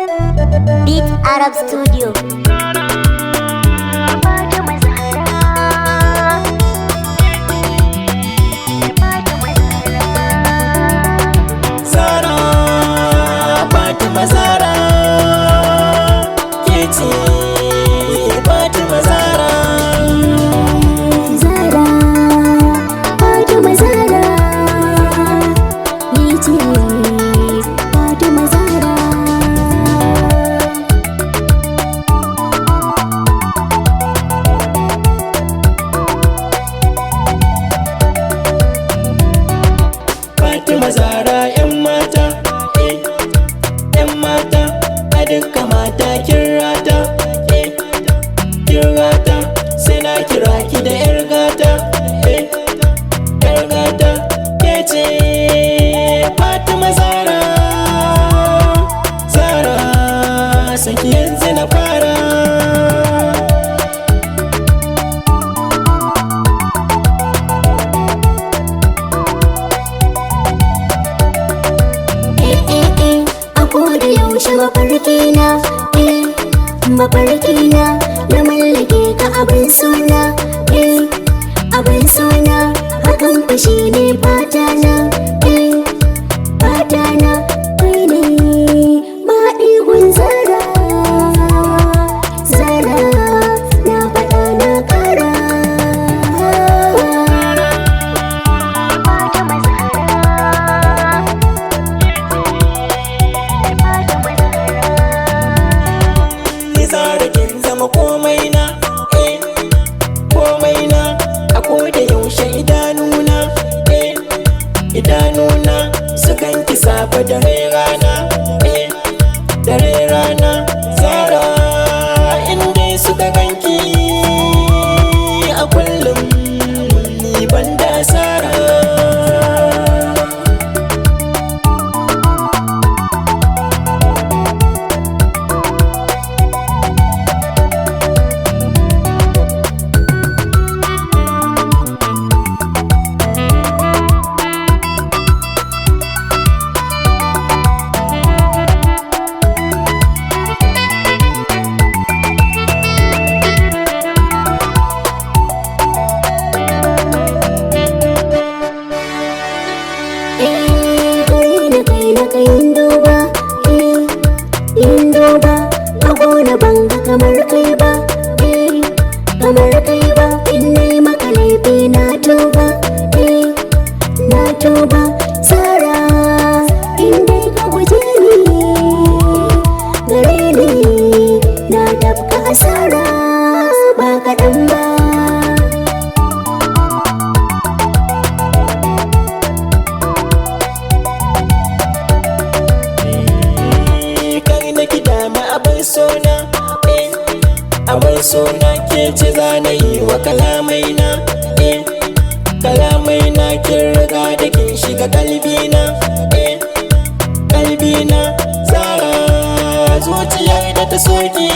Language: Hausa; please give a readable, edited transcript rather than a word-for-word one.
Beat Arab Studio. Zara, Fatima Zara, ke ce Fatima Zara. Zara, Fatima Zara, ni ce Fatima Zara. Fatima Zara 'yan mata, 'yan mata, a duka mata kin rata, kin rata, sai na kira ki da 'yar gata, 'yar gata, ke ce Fatima Zara. Zara, saki yanzu na fara. A koda yaushe mafarkina, mafarkina na mallake ka abin suna, abin suna, hakan fa shine fatana, fatana, kai ne maɗigun Zara. Zara, na faɗa na ƙara. Ni Zara kin zama komai na, komai na, a koda yaushe idanuna, idanuna sukan ki safa da rana, da rana. Zara, inda suka ganki a kullum ni ban da asara. Yin duba, yin duba, a gona ban ga kamar kai ba, kamar kai ba, in nai maka laifi na tuba, na tuba. Zara, in dai ka guje ni, gare ni na tafka asara ba kaɗan ba. Sona, abin sona ke ce za na yi wa kalamai na, kalamai na kin riga da kin shiga kalbina, kalbina. Zara, zuciyar da ta soki